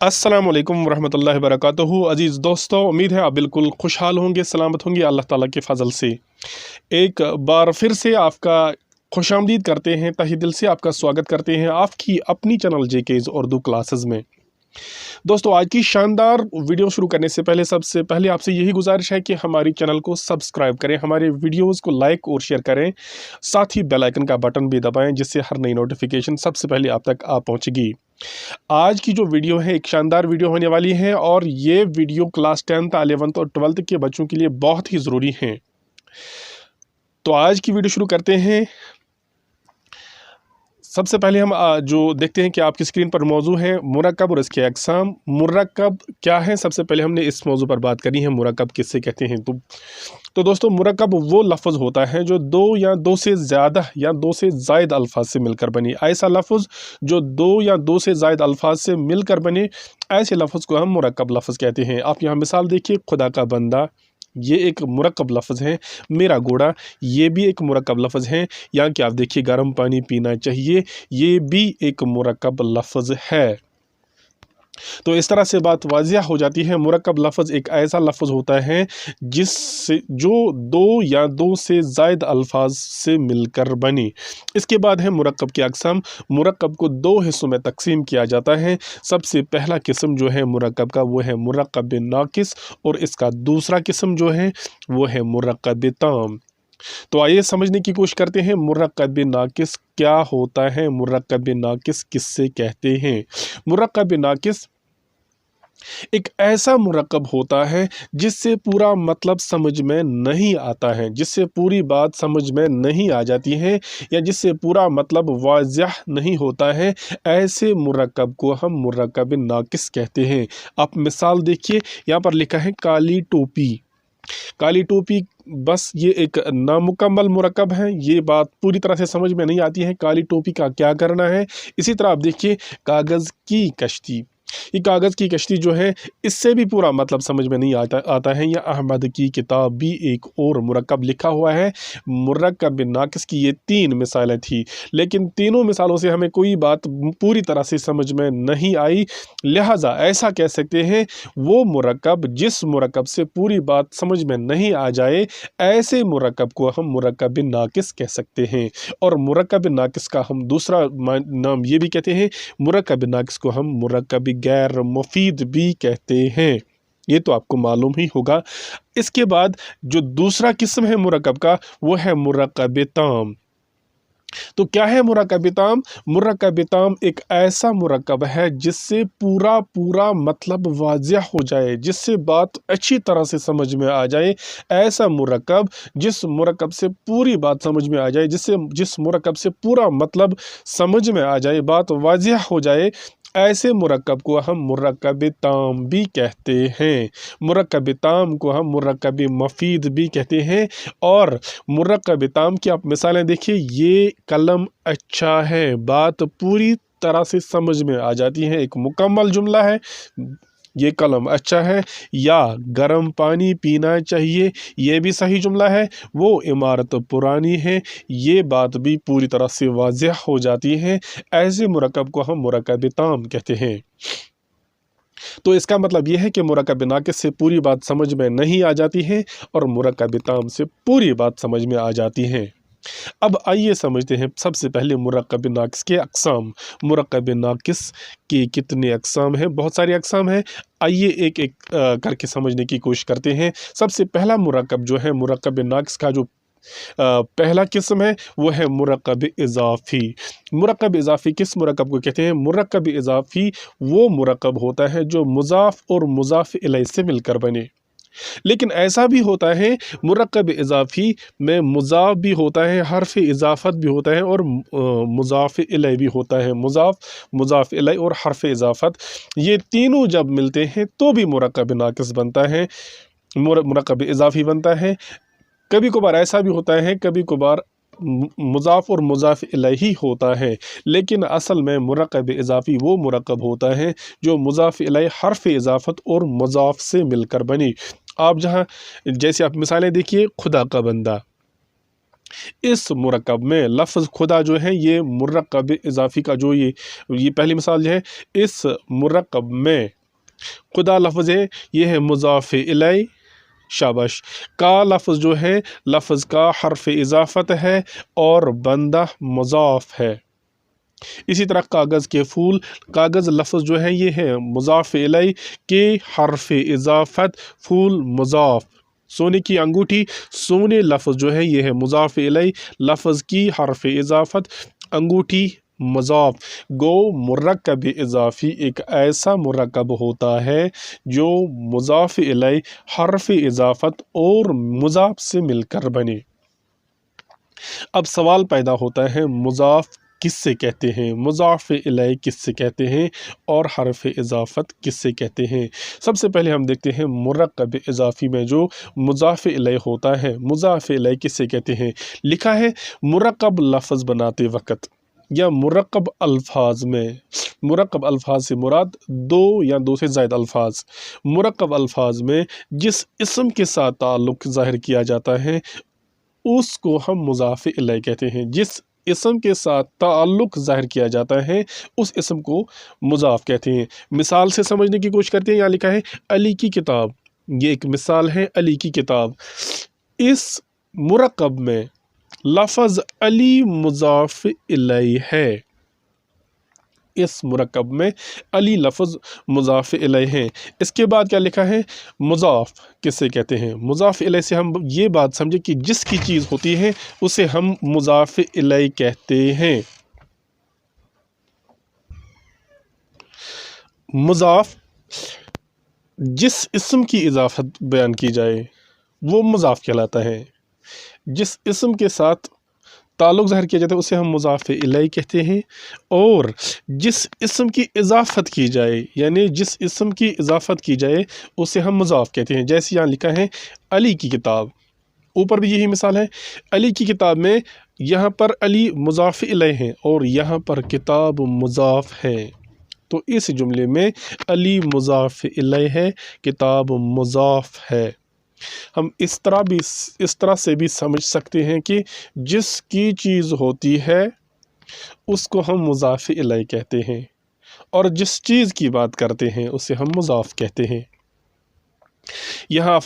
अस्सलाम वालेकुम वरहमतुल्लाहि वबरकातुहू। अज़ीज़ दोस्तों, उम्मीद है आप बिल्कुल खुशहाल होंगे, सलामत होंगे अल्लाह ताला के फ़ज़ल से। एक बार फिर से आपका खुशामदीद करते हैं, तहे दिल से आपका स्वागत करते हैं आपकी अपनी चैनल जेकेज़ उर्दू क्लासेस में। दोस्तों, आज की शानदार वीडियो शुरू करने से पहले सबसे पहले आपसे यही गुजारिश है कि हमारी चैनल को सब्सक्राइब करें, हमारे वीडियोज़ को लाइक और शेयर करें, साथ ही बेल आइकन का बटन भी दबाएँ जिससे हर नई नोटिफिकेशन सबसे पहले आप तक आ पहुँचेगी। आज की जो वीडियो है एक शानदार वीडियो होने वाली है और ये वीडियो क्लास 10th, 11th और 12th के बच्चों के लिए बहुत ही ज़रूरी है। तो आज की वीडियो शुरू करते हैं। सबसे पहले हम जो देखते हैं कि आपकी स्क्रीन पर मौजू है मुरक्कब और इसके अक़साम। मुरक्कब क्या है, सबसे पहले हमने इस मौजू पर बात करी है, मुरक्कब किससे कहते हैं। तो दोस्तों, मुरक्कब वो लफ्ज़ होता है जो दो या दो से ज़्यादा या दो से ज़ायद अल्फाज से मिलकर बने। ऐसा लफ्ज़ जो दो या दो से ज़ायद अल्फाज से मिलकर बने, ऐसे लफ्ज़ को हम मुरक्कब लफ्ज़ कहते हैं। आप यहाँ मिसाल देखिए, खुदा का बंदा, ये एक मुरक्कब लफ्ज़ है। मेरा घोड़ा, ये भी एक मुरक्कब लफ्ज़ है। या कि आप देखिए, गर्म पानी पीना चाहिए, ये भी एक मुरक्कब लफ्ज़ है। तो इस तरह से बात वाज़िया हो जाती है। मुरक्कब लफ्ज़ एक ऐसा लफ्ज़ होता है जिससे जो दो या दो से ज़ायद अल्फाज से मिलकर बने। इसके बाद है मुरक्कब के अक़साम। मुरक्कब को दो हिस्सों में तकसीम किया जाता है। सबसे पहला किस्म जो है मुरक्कब का, वो है मुरक्कब नाक़िस, और इसका दूसरा किस्म जो है वो है मुरक्कब ताम। तो आइए समझने की कोशिश करते हैं, मुरक्कब नाक़िस क्या होता है, मुरक्कब नाक़िस किससे कहते हैं। मुरक्कब नाक़िस एक ऐसा मुरक्कब होता है जिससे पूरा मतलब समझ में नहीं आता है, जिससे पूरी बात समझ में नहीं आ जाती है, या जिससे पूरा मतलब वाज़ह नहीं होता है। ऐसे मुरक्कब को हम मुरक्कब नाक़िस कहते हैं। आप मिसाल देखिए, यहाँ पर लिखा है काली टोपी। काली टोपी, बस ये एक नामुकम्मल मुरक्कब है, ये बात पूरी तरह से समझ में नहीं आती है काली टोपी का क्या करना है। इसी तरह आप देखिए कागज़ की कश्ती, ये कागज़ की कश्ती जो है, इससे भी पूरा मतलब समझ में नहीं आता है। या अहमद की किताब भी एक और मुरक्कब लिखा हुआ है। मुरक्कब नाक़िस की ये तीन मिसालें थी, लेकिन तीनों मिसालों से हमें कोई बात पूरी तरह से समझ में नहीं आई। लिहाजा ऐसा कह सकते हैं, वो मुरक्कब जिस मुरक्कब से पूरी बात समझ में नहीं आ जाए, ऐसे मुरक्कब को हम मुरक्कब नाक़िस कह सकते हैं। और मुरक्कब नाक़िस का हम दूसरा नाम ये भी कहते हैं, मुरक्कब नाक़िस को हम मुरक्कब गैर मुफीद भी कहते हैं। ये तो आपको मालूम ही होगा। इसके बाद जो दूसरा किस्म है मुरक्कब का, वो है मुरक्कब ताम। तो क्या है मुरक्कब ताम? मुरक्कब ताम एक ऐसा मुरक्कब है जिससे पूरा मतलब वाज़िह हो जाए, जिससे बात अच्छी तरह से समझ में आ जाए। ऐसा मुरक्कब जिस मुरक्कब से पूरी बात समझ में आ जाए, जिस मुरक्कब से पूरा मतलब समझ में आ जाए, बात वाज़िह हो जाए, ऐसे मुरक्कब को हम मुरक्कब ताम भी कहते हैं। मुरक्कब ताम को हम मुरक्कब मुफीद भी कहते हैं। और मुरक्कब ताम की आप मिसालें देखिए, ये कलम अच्छा है, बात पूरी तरह से समझ में आ जाती है, एक मुकम्मल जुमला है, ये कलम अच्छा है। या गर्म पानी पीना चाहिए, ये भी सही जुमला है। वो इमारत पुरानी है, ये बात भी पूरी तरह से वाज़िह हो जाती है। ऐसे मुरक्कब को हम मुरक्कब ताम कहते हैं। तो इसका मतलब यह है कि मुरक्कब नाक़िस से पूरी बात समझ में नहीं आ जाती है और मुरक्कब ताम से पूरी बात समझ में आ जाती है। अब आइए समझते हैं सबसे पहले मुरक्कब नाक़िस के अक़साम। मुरक्कब नाक़िस के कितने अक़साम हैं? बहुत सारे अक़साम हैं। आइए एक एक करके समझने की कोशिश करते हैं। सबसे पहला मुरक्कब जो है, मुरक्कब नाक़िस का जो पहला किस्म है, वो है मुरक्कब इज़ाफ़ी। मुरक्कब इज़ाफ़ी किस मुरक्कब को कहते हैं? मुरक्कब इज़ाफ़ी वो मुरक्कब होता है जो मुज़ाफ़ और मुज़ाफ़ इलैह से मिलकर बने। लेकिन ऐसा भी होता है, मुरक्कब इज़ाफ़ी में मुज़ाफ़ भी होता है, हर्फ़ इज़ाफ़त भी होता है, और मुज़ाफ़ इलैह भी होता है। मुज़ाफ़ इलैह और हर्फ़ इज़ाफ़त, ये तीनों जब मिलते हैं तो भी मुरक्कब नाक़िस बनता है, मुरक्कब इज़ाफ़ी बनता है। कभी कभार ऐसा भी होता है, कभी कभार मुज़ाफ़ और मुज़ाफ़ इलैह ही होता है, लेकिन असल में मुरक्कब इज़ाफ़ी वो मुरक्कब होता है जो मुज़ाफ़ इलैह, हर्फ़ इज़ाफ़त और मुज़ाफ़ से मिलकर बने। आप जहाँ जैसे आप मिसालें देखिए, खुदा का बंदा, इस मुरक्कब में लफ्ज़ खुदा जो है ये मुरक्कब इजाफ़ी का जो ये पहली मिसाल जो है, इस मुरक्कब में खुदा लफ्ज़ है ये है मुज़ाफ़ इलैह, शाबाश। का लफ्ज़ जो है लफ्ज़ का हर्फ इजाफ़त है और बंदा मुज़ाफ़ है। इसी तरह कागज़ के फूल, कागज़ लफ्ज़ जो है ये है मुज़ाफ़ इलैह के हर्फ इजाफ़त, फूल मुज़ाफ़। सोने की अंगूठी, सोने लफ्ज़ जो है ये है मुज़ाफ़ इलैह, लफ्ज़ की हर्फ इजाफ़त, अंगूठी मुज़ाफ़। गो मुरक्कब इज़ाफ़ी एक ऐसा मुरक्कब होता है जो मुज़ाफ़ इलैह, हर्फ इजाफ़त और मुज़ाफ़ से मिलकर बने। अब सवाल पैदा होता है मुज़ाफ़ किससे कहते हैं, मुज़ाफ़ इलैह किससे कहते हैं और हर्फ इजाफ़त किससे कहते हैं। सबसे पहले हम देखते हैं मुरक्कब इज़ाफ़ी में जो मुज़ाफ़ इलैह होता है, मुज़ाफ़ इलैह किससे कहते हैं। लिखा है मुरक्कब लफ्ज़ बनाते वक़्त या मुरक्कब अल्फाज में, मुरक्कब अल्फाज से मुराद दो या दो से ज़ायद अल्फाज, मुरक्कब अल्फाज में जिस इस्म के साथ ताल्लुक़ ज़ाहिर किया जाता है उसको हम मुज़ाफ़ इलैह कहते हैं। जिस इस्म के साथ ताल्लुक़ ज़ाहिर किया जाता है उस इस्म को मुज़ाफ़ कहते हैं। मिसाल से समझने की कोशिश करते हैं। यहाँ लिखा है अली की किताब, ये एक मिसाल है अली की किताब। इस मुरक्कब में लफ्ज़ अली मुज़ाफ़ इलैह है, इस मुरक्कब में अली लफ्ज़ मुज़ाफ़ इलैह है। इसके बाद क्या लिखा है मुज़ाफ़ किससे कहते हैं। मुज़ाफ़ इलैह से हम ये बात समझे कि जिसकी चीज़ होती है उसे हम मुज़ाफ़ इलैह कहते हैं। मुज़ाफ़ जिस इस्म की इजाफ़त बयान की जाए वो मुज़ाफ़ कहलाता है। जिस इस्म के साथ ताल्लुक़ ज़ाहिर किया जाता है उसे हम मुज़ाफ़ इलैह कहते हैं। और जिस इस्म की इजाफ़त की जाए यानी जिस इस्म की इजाफ़त की जाए उसे हम मुज़ाफ़ कहते हैं। जैसे यहाँ लिखा है अली की किताब, ऊपर भी यही मिसाल है। अली की किताब में यहाँ पर अली मुज़ाफ़ इलैह है और यहाँ पर किताब मुज़ाफ़ है, तो इस जुमले में अली मुज़ाफ़ इलैह है, किताब मुज़ाफ़ है। हम इस तरह से भी समझ सकते हैं कि जिसकी चीज़ होती है उसको हम मुज़ाफ़ इलैह कहते हैं और जिस चीज़ की बात करते हैं उसे हम मुज़ाफ़ कहते हैं। यहाँ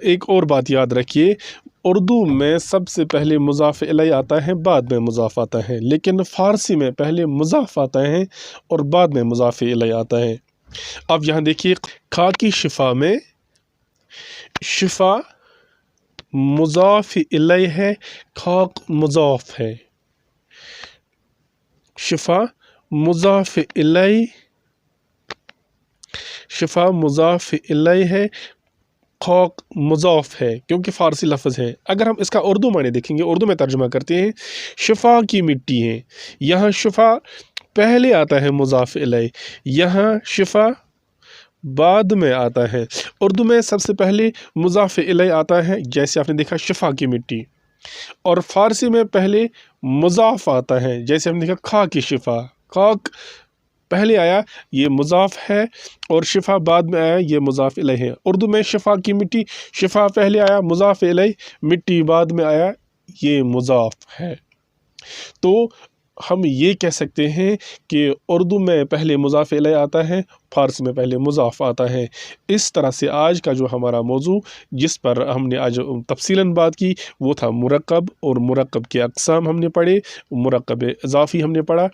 एक और बात याद रखिए, उर्दू में सबसे पहले मुज़ाफ़ इलैह आता है, बाद में मुज़ाफ़ आता है, लेकिन फ़ारसी में पहले मुज़ाफ़ आता है और बाद में मुज़ाफ़ इलैह आता है। अब यहाँ देखिए खा की शिफा में शिफा मुज़ाफ़ इलैह है, खाक मुज़ाफ़ है। शिफा मुज़ाफ़ इलैह, शिफा मुज़ाफ़ इलैह है, खाक मुज़ाफ़ है, क्योंकि फ़ारसी लफ्ज़ है। अगर हम इसका उर्दू माने देखेंगे, उर्दू में तर्जुमा करते हैं शिफा की मिट्टी है, यहाँ शिफा पहले आता है मुज़ाफ़ इलैह, यहाँ शिफा बाद में आता है। उर्दू में सबसे पहले मुज़ाफ़ इलैह आता है, जैसे आपने देखा शिफा की मिट्टी, और फ़ारसी में पहले मुज़ाफ़ आता है, जैसे हमने देखा खा की शिफा, खाक पहले आया ये मुज़ाफ़ है और शिफा बाद में आया ये मुज़ाफ़ इलैह है। उर्दू में शिफा की मिट्टी, शिफा पहले आया, मुज़ाफ़ इलैह, मिट्टी बाद में आया, ये मुज़ाफ़ है। तो हम ये कह सकते हैं कि उर्दू में पहले मुज़ाफ़ इलैह आता है, फ़ारसी में पहले मुज़ाफ़ आता है। इस तरह से आज का जो हमारा मौजू जिस पर हमने आज तफ़सीलन बात की वो था मुरक्कब, और मुरक्कब के अक़साम हमने पढ़े, मुरक्कब इज़ाफ़ी हमने पढ़ा।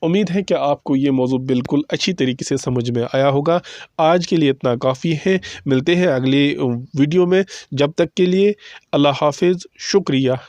उम्मीद है कि आपको ये मौजू बिल्कुल अच्छी तरीके से समझ में आया होगा। आज के लिए इतना काफ़ी है, मिलते हैं अगले वीडियो में। जब तक के लिए अल्लाह हाफ़िज़, शुक्रिया।